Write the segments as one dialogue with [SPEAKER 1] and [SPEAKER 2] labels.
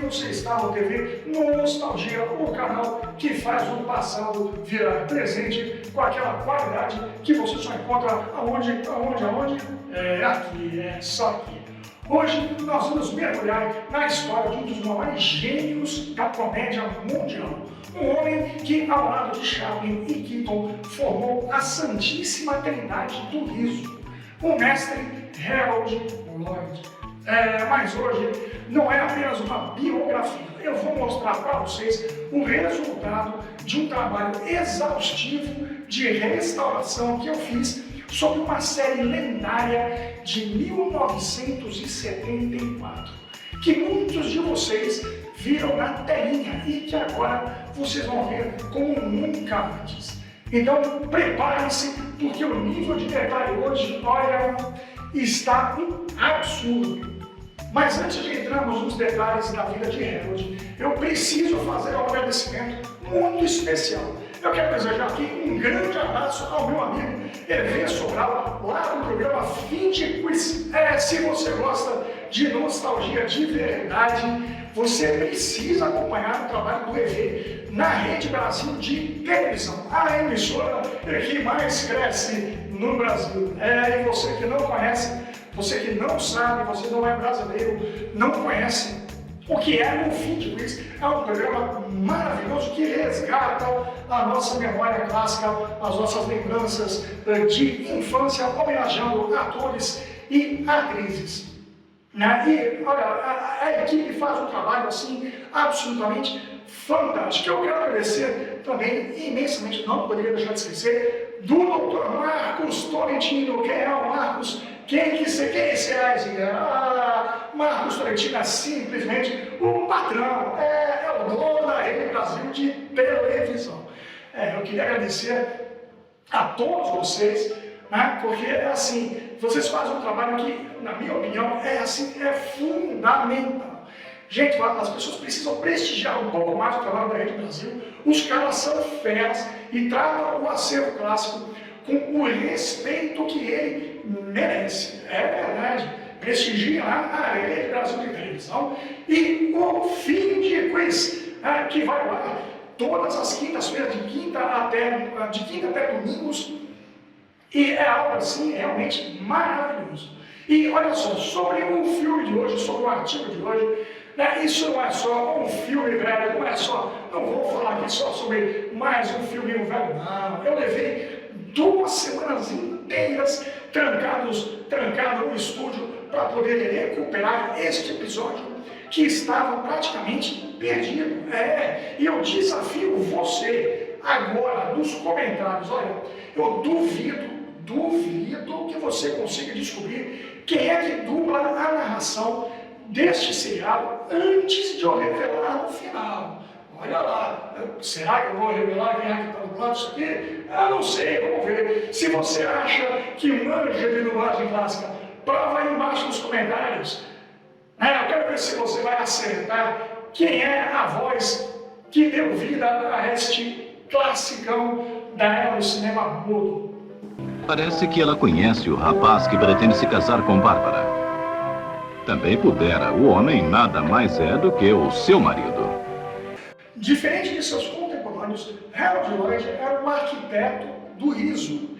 [SPEAKER 1] você está no TV Nostalgia, o canal que faz o passado virar presente com aquela qualidade que você só encontra aonde? É aqui, é só aqui. Hoje nós vamos mergulhar na história de um dos maiores gênios da comédia mundial. Um homem que, ao lado de Chaplin e Keaton, formou a Santíssima Trindade do Riso, o mestre Harold Lloyd. Mas hoje não é apenas uma biografia. Eu vou mostrar para vocês o resultado de um trabalho exaustivo de restauração que eu fiz sobre uma série lendária de 1974, que muitos de vocês viram na telinha e que agora vocês vão ver como nunca antes. Então preparem-se, porque o nível de detalhe hoje, olha, está um absurdo. Mas antes de entrarmos nos detalhes da vida de Harold, eu preciso fazer um agradecimento muito especial. Eu quero desejar aqui um grande abraço ao meu amigo Hervé Sobral, lá do programa Fim de Quiz. Se você gosta de nostalgia de verdade, você precisa acompanhar o trabalho do Hervé na Rede Brasil de televisão, a emissora que mais cresce no Brasil. E você que não conhece, você que não sabe, você não é brasileiro, não conhece o que é o Fim de Quiz. É um programa maravilhoso que resgata a nossa memória clássica, as nossas lembranças de infância, homenageando atores e atrizes. E olha, a equipe faz um trabalho assim absolutamente fantástico. Eu quero agradecer também imensamente, não poderia deixar de esquecer, do Dr. Marcos Tolentino. Quem é o Marcos? Quem será esse cara? Marcos Tolentino é simplesmente o patrão, é o dono da Rede Brasil de televisão. Eu queria agradecer a todos vocês, porque assim, vocês fazem um trabalho que, na minha opinião, é fundamental. Gente, as pessoas precisam prestigiar um pouco mais o trabalho da Rede Brasil. Os caras são feras e tratam o acervo clássico com o respeito que ele merece. É verdade. Prestigia a Rede Brasil de televisão e o Fim de Quiz, que vai lá todas as quintas-feiras, de quinta até domingos. E é algo assim realmente maravilhoso. E olha só, sobre o filme de hoje, sobre o artigo de hoje, isso não é só um filme velho, não vou falar aqui só sobre mais um filme velho, não. Eu levei 2 semanas inteiras trancado no estúdio para poder recuperar este episódio que estava praticamente perdido. E eu desafio você agora nos comentários, olha, eu duvido que você consiga descobrir quem é que dubla a narração deste seriado antes de eu revelar no final. Olha lá, será que eu vou revelar quem é que está dublando isso aqui? Eu não sei, vamos ver. Se você acha que manja de dublagem clássica, prova aí embaixo nos comentários. Eu quero ver se você vai acertar quem é a voz que deu vida a este classicão da era do cinema mudo.
[SPEAKER 2] Parece que ela conhece o rapaz que pretende se casar com Bárbara. Também pudera, o homem nada mais é do que o seu marido.
[SPEAKER 1] Diferente de seus contemporâneos, Harold Lloyd era um arquiteto do riso.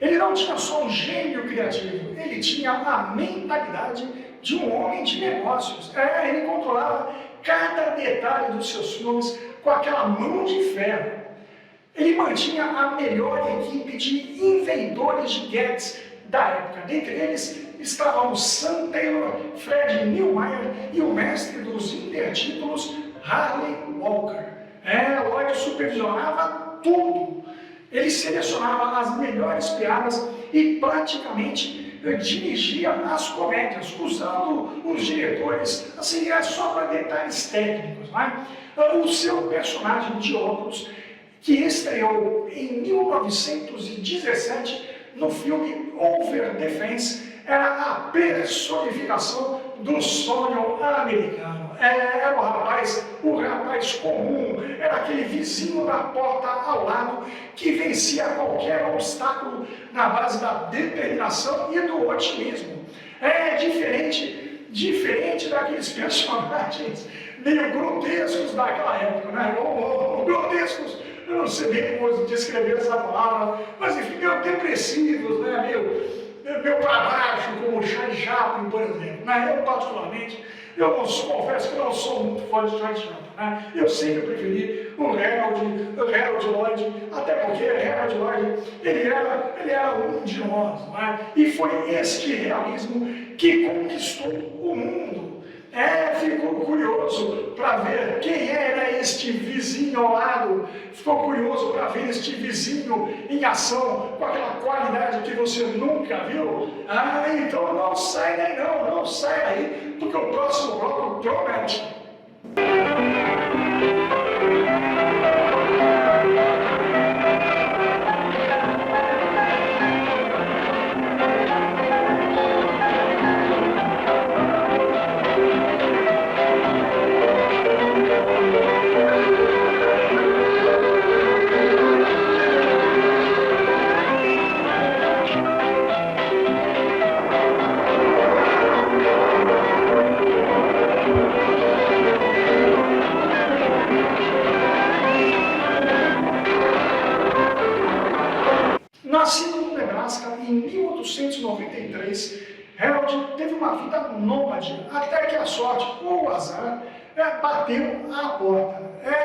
[SPEAKER 1] Ele não tinha só um gênio criativo, ele tinha a mentalidade de um homem de negócios. Ele controlava cada detalhe dos seus filmes com aquela mão de ferro. Ele mantinha a melhor equipe de inventores de gadgets da época. Dentre eles estavam Sam Taylor, Fred Neumeier e o mestre dos intertítulos, Harley Walker. Lloyd supervisionava tudo. Ele selecionava as melhores piadas e praticamente dirigia as comédias, usando os diretores, assim, só para detalhes técnicos. O seu personagem de óculos, que estreou em 1917 no filme Over the Fence, era a personificação do sonho americano. Era o rapaz comum, era aquele vizinho da porta ao lado que vencia qualquer obstáculo na base da determinação e do otimismo. Diferente diferente daqueles personagens meio grotescos daquela época, né? Ou grotescos, eu não sei bem como descrever essa palavra, mas enfim, meio depressivos, né? Meio para baixo, como o Charlie Chaplin, por exemplo. Né? Eu, particularmente, confesso que eu não sou muito fã de Charlie Chaplin. Né? Eu sempre preferi o Harold Lloyd, até porque Harold Lloyd, ele era um de nós. Né? E foi este realismo que conquistou o mundo. Ficou curioso para ver quem era este vizinho ao lado, ficou curioso para ver este vizinho em ação, com aquela qualidade que você nunca viu? Então não sai daí não sai daí, porque o próximo bloco promete. Nascido no Nebraska em 1893, Harold teve uma vida nômade, até que a sorte ou o azar bateu à porta.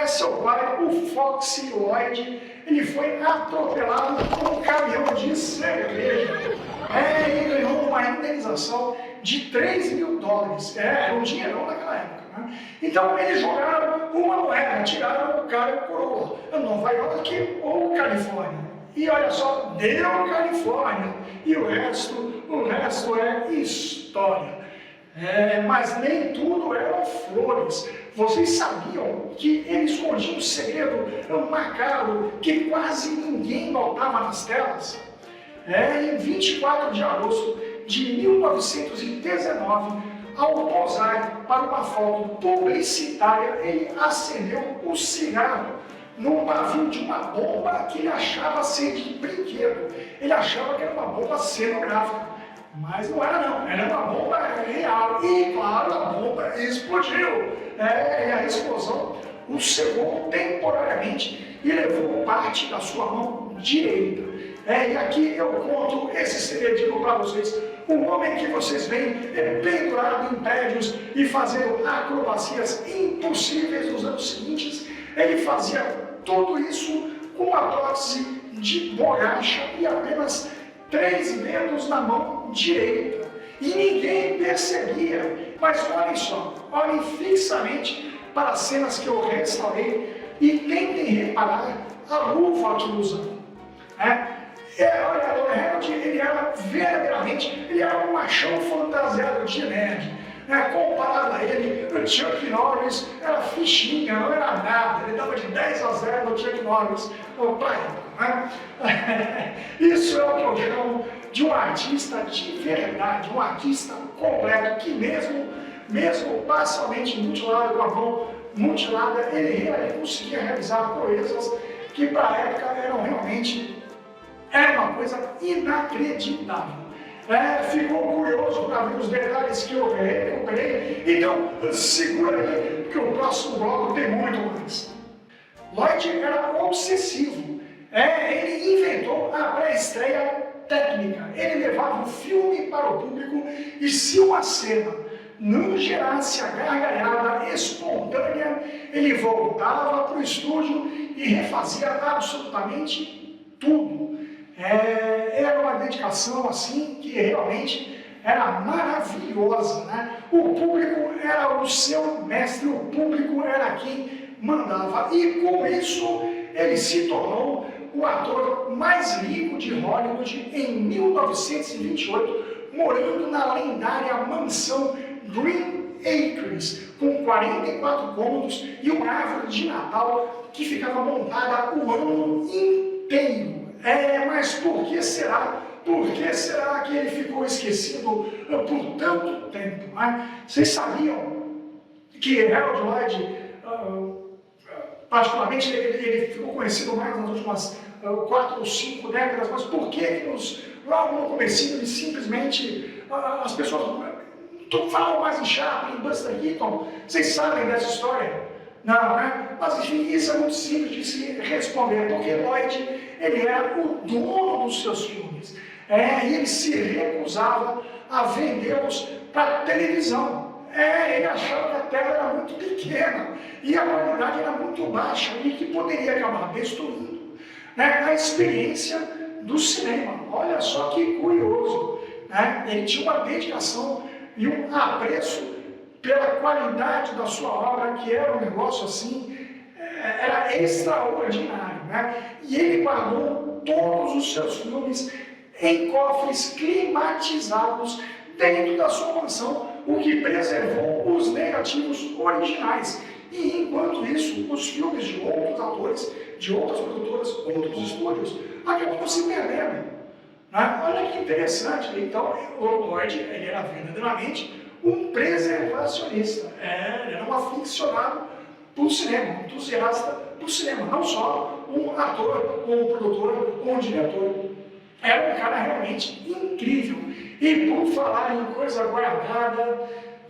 [SPEAKER 1] Seu pai, o Foxy Lloyd, ele foi atropelado por um caminhão de cerveja. Ele ganhou uma indenização de $3.000. Era um dinheirão naquela época. Né? Então eles jogaram uma moeda, tiraram o cara e coroa. Nova York ou Califórnia? E olha só, deu Califórnia, e o resto é história. Mas nem tudo eram flores. Vocês sabiam que ele escondia um segredo macabro que quase ninguém notava nas telas? Em 24 de agosto de 1919, ao posar para uma foto publicitária, ele acendeu um cigarro no pavio de uma bomba que ele achava ser de brinquedo. Ele achava que era uma bomba cenográfica, mas não era não, era uma bomba real. E claro, a bomba explodiu. E a explosão o cegou temporariamente e levou parte da sua mão direita. E aqui eu conto esse segredinho para vocês. O homem que vocês veem pendurado em prédios e fazendo acrobacias impossíveis nos anos seguintes, ele fazia tudo isso com uma prótese de borracha e apenas 3 dedos na mão direita. E ninguém percebia. Mas olhem só, olhem fixamente para as cenas que eu restaurei e tentem reparar a luva que usam. Olha, o Harold, ele era verdadeiramente, ele era um machão fantasiado de nerd. Comparado a ele, o Chuck Norris era fichinha, não era nada. Ele dava de 10-0 no Chuck Norris para ele. Isso é o que eu chamo de um artista de verdade, um artista completo, que mesmo parcialmente mutilado, com a mão mutilada, ele conseguia realizar proezas que para a época eram realmente uma coisa inacreditável. Ficou curioso para ver os detalhes que eu recuperei? Então, segura aí, que o próximo bloco tem muito mais. Lloyd era obsessivo. Ele inventou a pré-estreia técnica. Ele levava o filme para o público e se uma cena não gerasse a gargalhada espontânea, ele voltava para o estúdio e refazia absolutamente tudo. Era uma dedicação assim que realmente era maravilhosa, né? O público era o seu mestre, o público era quem mandava. E com isso ele se tornou o ator mais rico de Hollywood em 1928, morando na lendária mansão Green Acres, com 44 cômodos e uma árvore de Natal que ficava montada o ano inteiro. Mas por que será? Por que será que ele ficou esquecido por tanto tempo? Vocês sabiam que Harold Lloyd, particularmente, ele ficou conhecido mais nas últimas 4 ou 5 décadas, mas por que logo no comecinho ele simplesmente, as pessoas Tu fala mais em Chaplin, Buster Keaton, vocês sabem dessa história? Não, né? Mas enfim, isso é muito simples de se responder, porque Lloyd, ele era o dono dos seus filmes. E ele se recusava a vendê-los para televisão. Ele achava que a tela era muito pequena e a qualidade era muito baixa e que poderia acabar destruindo, né, a experiência do cinema. Olha só que curioso, né? Ele tinha uma dedicação e um apreço pela qualidade da sua obra, que era um negócio assim, era extraordinário, né? E ele guardou todos os seus filmes em cofres climatizados dentro da sua mansão, o que preservou os negativos originais. E enquanto isso, os filmes de outros atores, de outras produtoras, outros estúdios, acabam se perdendo, né? Olha que interessante. Então, o Lloyd, ele era verdadeiramente um preservacionista. Ele era um aficionado por cinema, um entusiasta por cinema, não só um ator, ou um produtor, ou um diretor. Era um cara realmente incrível. E por falar em coisa guardada,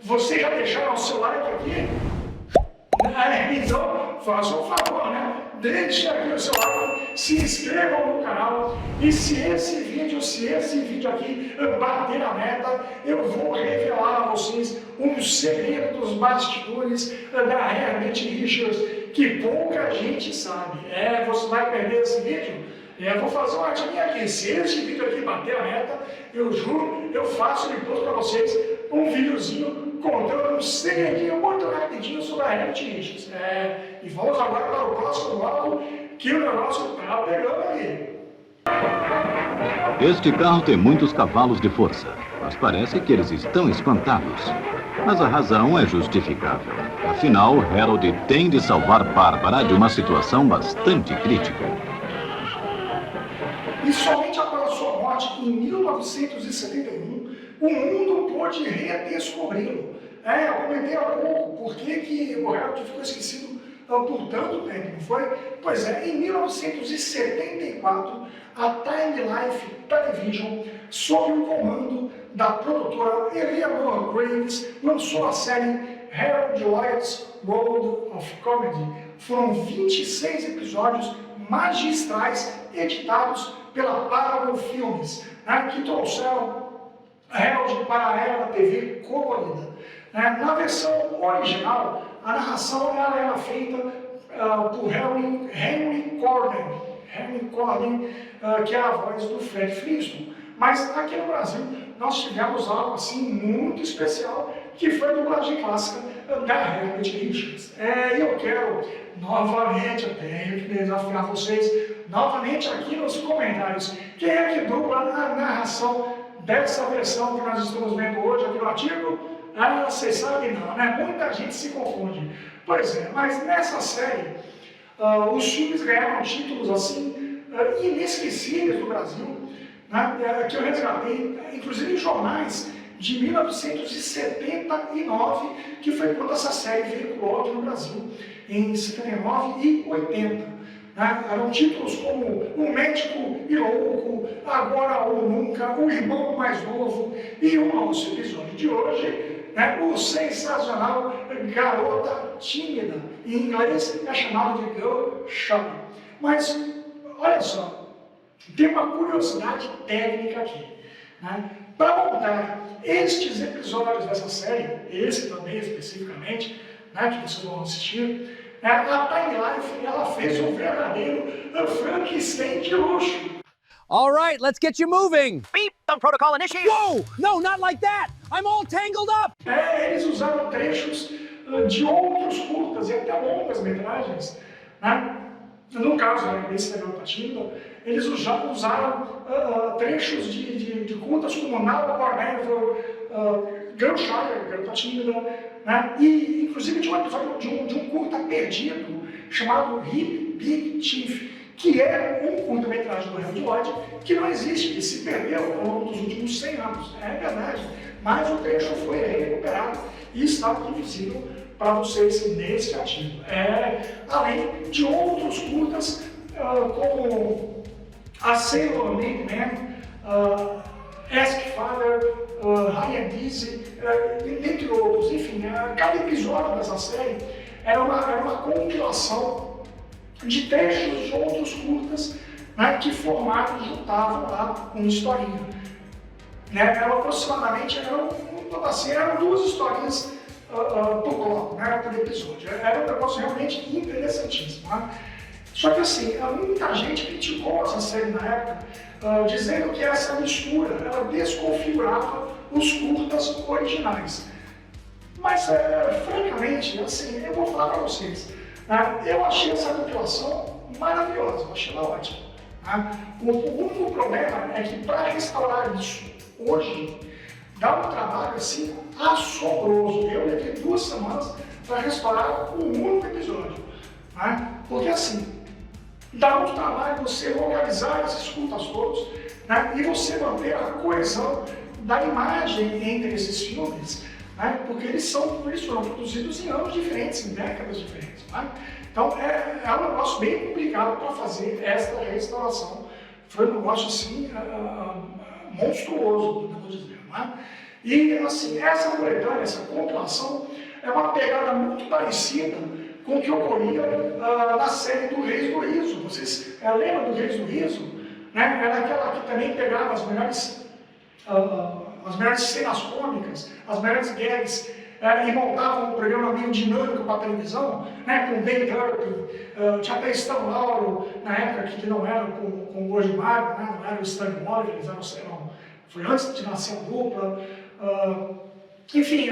[SPEAKER 1] vocês já deixaram o seu like aqui? Então, façam um favor, né? Deixe aqui o seu like, se inscrevam no canal e se esse vídeo aqui bater a meta, eu vou revelar a vocês um segredo dos bastidores da Herbert Richards que pouca gente sabe. Você vai perder esse vídeo? Eu vou fazer uma artimanha aqui. Se esse vídeo aqui bater a meta, eu juro, eu faço depois para vocês um videozinho contando um segredinho muito rapidinho sobre a Herbert Richards. E vamos agora para o próximo bloco, que o negócio está pegando aqui.
[SPEAKER 2] Este carro tem muitos cavalos de força, mas parece que eles estão espantados. Mas a razão é justificável. Afinal, Harold tem de salvar Bárbara de uma situação bastante crítica.
[SPEAKER 1] E somente após a sua morte, em 1971, o mundo pôde redescobri-lo. Eu comentei há pouco por que o Harold ficou esquecido por tanto tempo, não foi? Pois é, em 1974, a Time Life Television, sob o comando da produtora Eleanor Graves, lançou a série Harold Lloyd's World of Comedy. Foram 26 episódios magistrais editados pela Paramount Filmes, né, que trouxeram Harold para a era da TV colorida. Na versão original, a narração era feita por Henry Corden, que é a voz do Fred Flintstone. Mas aqui no Brasil, nós tivemos algo assim muito especial, que foi a dublagem clássica da Herbert Richards. E eu quero novamente, eu tenho que desafiar vocês, novamente aqui nos comentários, quem é que dubla a narração dessa versão que nós estamos vendo hoje aqui no artigo? Vocês sabem não, né? Muita gente se confunde. Pois é, mas nessa série, os filmes ganharam títulos assim, inesquecíveis do Brasil, né? Que eu resgatei, inclusive em jornais de 1979, que foi quando essa série veiculou aqui no Brasil, em 79 e 80. Eram títulos como O Médico e Louco, Agora ou Nunca, O Irmão Mais Novo e o nosso episódio de hoje, o sensacional Garota Tímida. Em inglês é chamado de Girl Shy. Mas, olha só, tem uma curiosidade técnica aqui. Para montar estes episódios dessa série, esse também especificamente, que vocês vão assistir, a Time Life, ela fez um verdadeiro Frankenstein de luxo.
[SPEAKER 3] All right, let's get you moving.
[SPEAKER 4] Beep, some protocol initiated.
[SPEAKER 3] Whoa, no, not like that. I'm all tangled up.
[SPEAKER 1] Eles usaram trechos de outros curtas e até longas metragens, No caso, desse da Garota Tímida, eles usaram trechos de curtas como Now or Never, Girl Shy, Garota Tímida, e inclusive de um episódio de um curta perdido chamado Hip Big Chief, que é um curta-metragem do Harold Lloyd que não existe, que se perdeu ao longo dos últimos 100 anos. É verdade, mas o trecho foi recuperado e está aqui visível para vocês neste artigo. Além de outros curtas, como A Sailor Named Man, Ask Father, High and Easy, entre outros. Enfim, cada episódio dessa série era uma compilação de trechos de outros curtas, né, que formavam e juntavam lá uma historinha. Né, aproximadamente eram 2 historinhas por bloco, né, por episódio. Era um negócio realmente interessantíssimo. Né? Só que assim, muita gente criticou essa série na época, dizendo que essa mistura ela desconfigurava os curtas originais. Mas, francamente, assim, eu vou falar para vocês, né, eu achei essa compilação maravilhosa, eu achei ela ótima. Né? O único problema é que para restaurar isso hoje, dá um trabalho assim assombroso. Eu levei 2 semanas para restaurar um único episódio. Né? Porque assim, dá muito trabalho você localizar esses curtas todos, né? E você manter a coesão da imagem entre esses filmes, né? Porque eles foram produzidos em anos diferentes, em décadas diferentes. Né? Então é um negócio bem complicado para fazer esta restauração. Foi um negócio assim monstruoso, eu vou dizer. Né? E assim, essa coletânea, essa compilação, é uma pegada muito parecida com o que ocorria na série do Reis do Riso. Vocês lembram do Reis do Riso? Né? Era aquela que também pegava as melhores cenas cômicas, as melhores gags, e montava um programa meio dinâmico para a televisão, né? Com Ben Turpin, tinha até Stan Lauro, na época que não era com o Hoje Mário, né? Não era o Stan Lauro, eles foi antes de nascer a dupla. Enfim,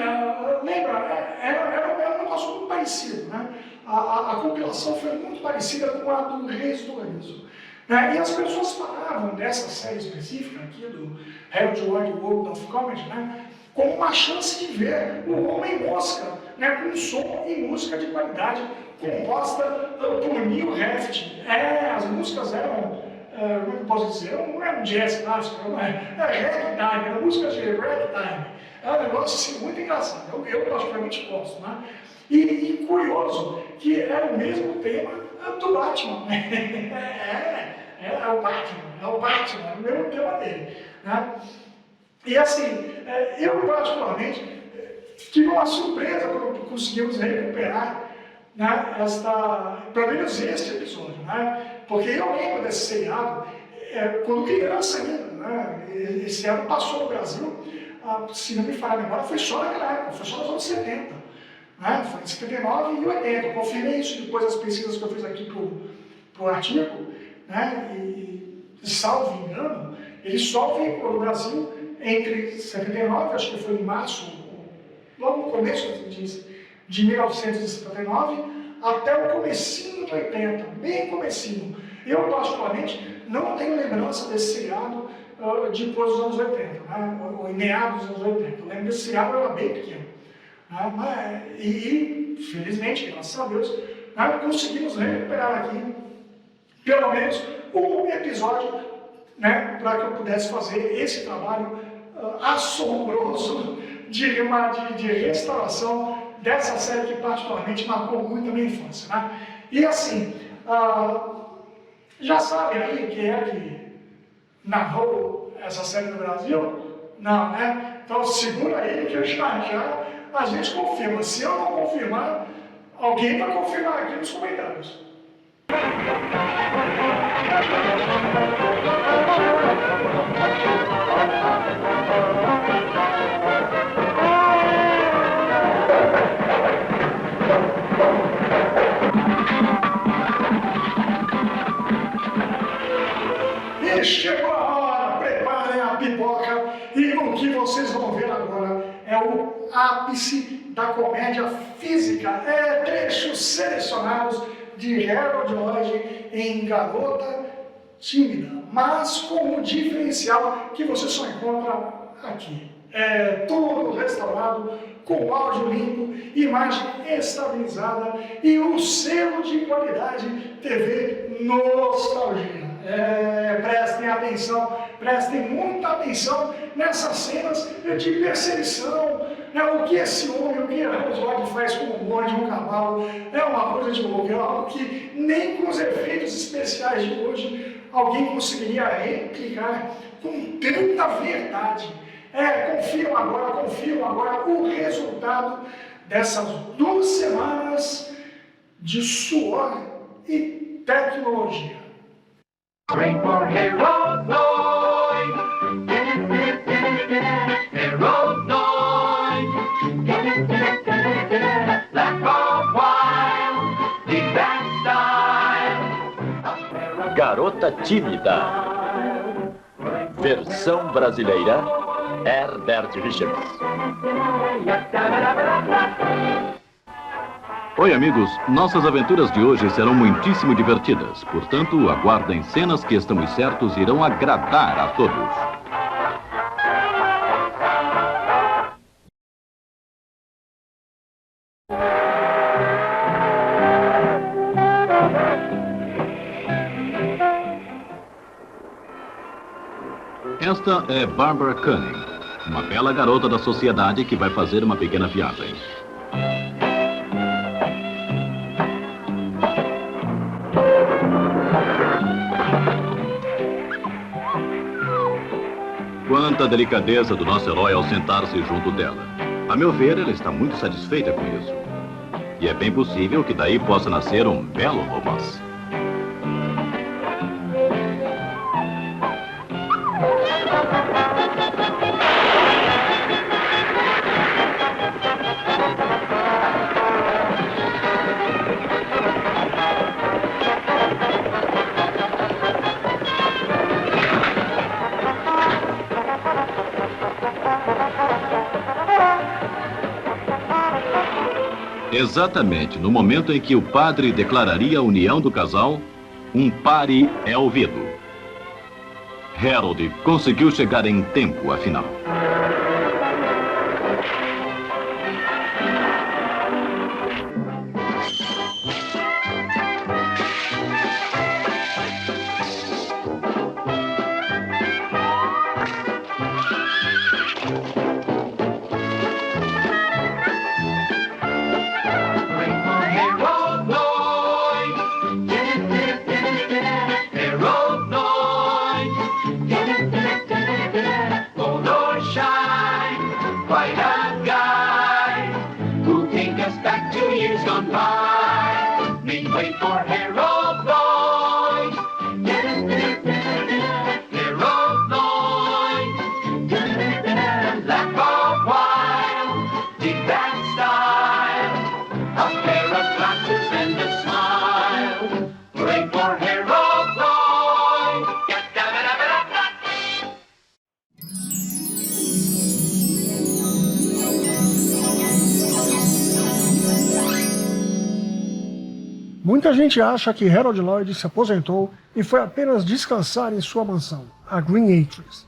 [SPEAKER 1] lembra, era um negócio muito parecido, né? A compilação foi muito parecida com a do Reis do Riso. Né? E as pessoas falavam dessa série específica aqui, do Harold Lloyd World of Comedy, né? Como uma chance de ver o Homem-Mosca, né? Com som e música de qualidade, composta por Neil Heft. As músicas eram, como eu posso dizer, não era um jazz clássico, era ragtime, era música de ragtime. É um negócio assim, muito engraçado, eu particularmente gosto. Né? E curioso que era o mesmo tema do Batman. É o Batman, é o mesmo tema dele. Né? E assim, eu particularmente tive uma surpresa quando conseguimos recuperar, né, pelo menos este episódio. Né? Porque eu lembro desse seriado quando criança ainda. Né? Esse ano passou no Brasil. Se não me falha a memória, foi só naquela época, foi só nos anos 70. Né? Foi em 79 e 80. Eu confirmei isso depois das pesquisas que eu fiz aqui para o artigo. Né? E, salvo engano, ele só veio para o Brasil entre 79, acho que foi em março, logo no começo de 1979, até o comecinho de 80, bem comecinho. Eu, particularmente, não tenho lembrança desse seriado depois dos anos 80, né? Ou em meados dos anos 80. Eu lembro desse seriado, eu era bem pequeno. Né? E, felizmente, graças a Deus, né, conseguimos recuperar aqui, pelo menos, um episódio, né, para que eu pudesse fazer esse trabalho assombroso de restauração dessa série que particularmente marcou muito a minha infância. Né? E assim, já sabem aí quem é que narrou essa série no Brasil? Não, né? Então segura aí que já a gente confirma. Se eu não confirmar, alguém vai confirmar aqui nos comentários. E chegou a hora, preparem a pipoca e o que vocês vão ver agora é o ápice da comédia física. Trechos selecionados de Harold Lloyd em Garota Tímida, mas com um diferencial que você só encontra aqui. Tudo restaurado, com áudio limpo, imagem estabilizada e um selo de qualidade TV Nostalgia. Prestem atenção, prestem muita atenção nessas cenas de perseguição, O que esse homem, o que Harold Lloyd faz com um bonde, um cavalo, é uma coisa de louco, é algo que nem com os efeitos especiais de hoje alguém conseguiria replicar com tanta verdade. Confiram agora o resultado dessas 2 semanas de suor e tecnologia.
[SPEAKER 4] Pray for Harold Lloyd. Harold Lloyd. Laugh a while. Dig that style.
[SPEAKER 5] Garota Tímida. Versão brasileira, Herbert Richards.
[SPEAKER 2] Oi, amigos. Nossas aventuras de hoje serão muitíssimo divertidas. Portanto, aguardem cenas que estamos certos irão agradar a todos. Esta é Barbara Cunning, uma bela garota da sociedade que vai fazer uma pequena viagem. Quanta delicadeza do nosso herói ao sentar-se junto dela. A meu ver, ela está muito satisfeita com isso. E é bem possível que daí possa nascer um belo romance. Exatamente no momento em que o padre declararia a união do casal, um pare é ouvido. Harold conseguiu chegar em tempo, afinal.
[SPEAKER 1] Muita gente acha que Harold Lloyd se aposentou e foi apenas descansar em sua mansão, a Green Acres.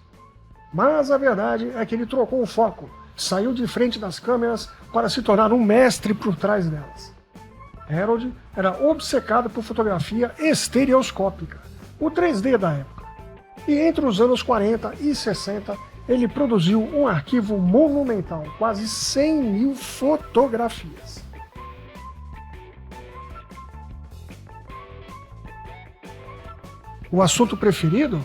[SPEAKER 1] Mas a verdade é que ele trocou o foco, saiu de frente das câmeras para se tornar um mestre por trás delas. Harold era obcecado por fotografia estereoscópica, o 3D da época. E entre os anos 40 e 60, ele produziu um arquivo monumental, quase 100 mil fotografias. O assunto preferido?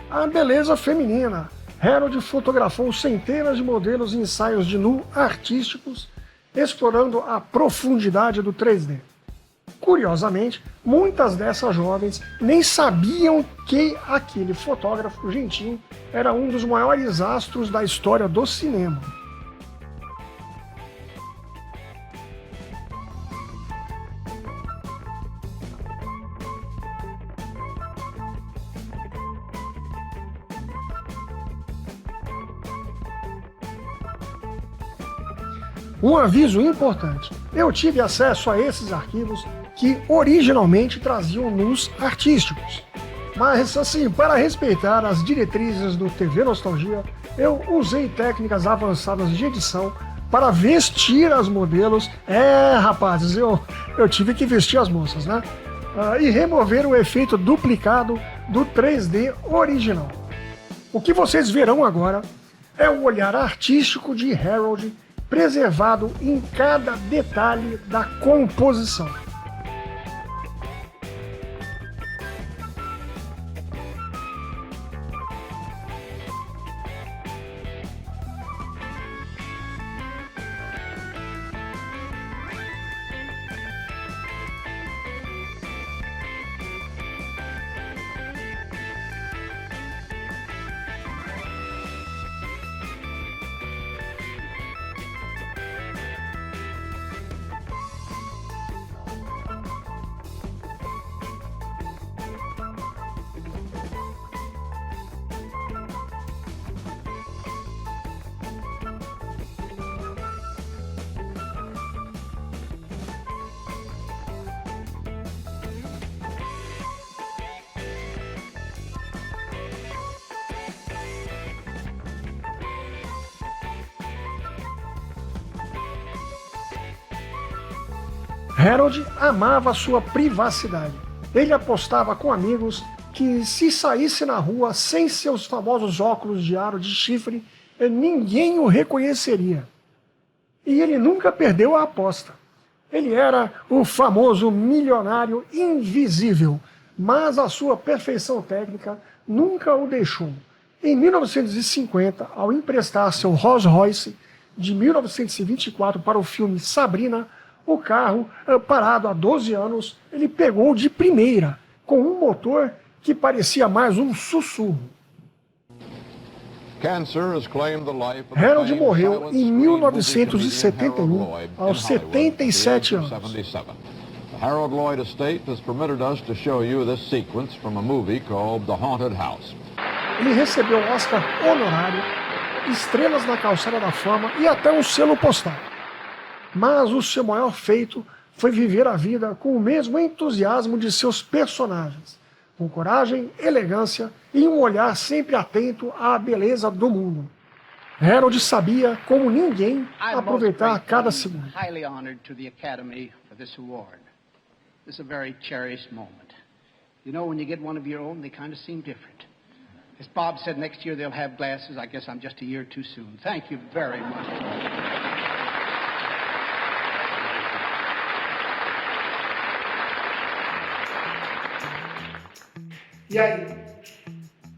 [SPEAKER 1] A beleza feminina. Harold fotografou centenas de modelos e ensaios de nu artísticos, explorando a profundidade do 3D. Curiosamente, muitas dessas jovens nem sabiam que aquele fotógrafo gentil era um dos maiores astros da história do cinema. Um aviso importante: eu tive acesso a esses arquivos que originalmente traziam nus artísticos. Mas, assim, para respeitar as diretrizes do TV Nostalgia, eu usei técnicas avançadas de edição para vestir as modelos. Rapazes, eu tive que vestir as moças, né? E remover o efeito duplicado do 3D original. O que vocês verão agora é o olhar artístico de Harold preservado em cada detalhe da composição. Harold amava sua privacidade. Ele apostava com amigos que se saísse na rua sem seus famosos óculos de aro de chifre, ninguém o reconheceria. E ele nunca perdeu a aposta. Ele era o famoso milionário invisível, mas a sua perfeição técnica nunca o deixou. Em 1950, ao emprestar seu Rolls Royce de 1924 para o filme Sabrina, o carro, parado há 12 anos, ele pegou de primeira, com um motor que parecia mais um sussurro. Harold morreu em 1971, aos 77 anos.
[SPEAKER 6] Harold Lloyd Estate has permitted us to show you this sequence from a movie called The Haunted House.
[SPEAKER 1] Ele recebeu Oscar honorário, estrelas na calçada da fama e até um selo postal. Mas o seu maior feito foi viver a vida com o mesmo entusiasmo de seus personagens, com coragem, elegância e um olhar sempre atento à beleza do mundo. Harold sabia, como ninguém, aproveitar cada segundo.
[SPEAKER 7] Highly honored to the Academy for this award. This is a very cherished moment. You know, when you get one of your own, they kind of seem different. As Bob said, next year they'll have glasses. I guess I'm just a year too soon. Thank you very much.
[SPEAKER 1] E aí,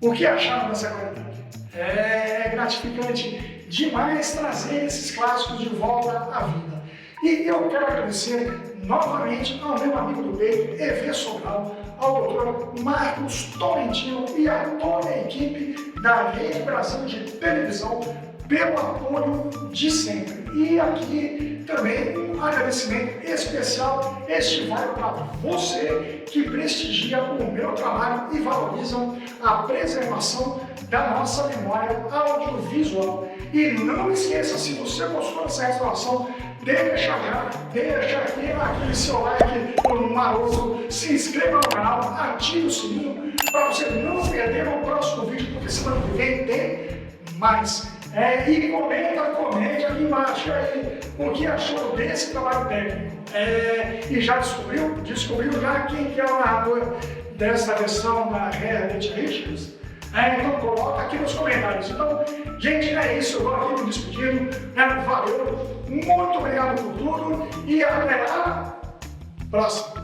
[SPEAKER 1] o que acharam dessa qualidade? É gratificante demais trazer esses clássicos de volta à vida. E eu quero agradecer novamente ao meu amigo do peito, EV Sobral, ao Dr. Marcos Tolentino e a toda a equipe da Rede Brasil de Televisão pelo apoio de sempre. E aqui também um agradecimento especial, este vai para você que prestigia o meu trabalho e valorizam a preservação da nossa memória audiovisual. E não esqueça, se você gostou dessa restauração, deixa aqui aquele seu like maroto, se inscreva no canal, ative o sininho para você não perder o próximo vídeo, porque semana que vem tem mais. E comente aqui embaixo aí o que achou desse trabalho técnico. E já descobriu já quem que é o narrador dessa versão da Herbert Richards? Então coloca aqui nos comentários. Então, gente, é isso. Eu vou aqui me despedindo. Valeu, muito obrigado por tudo e até a próxima.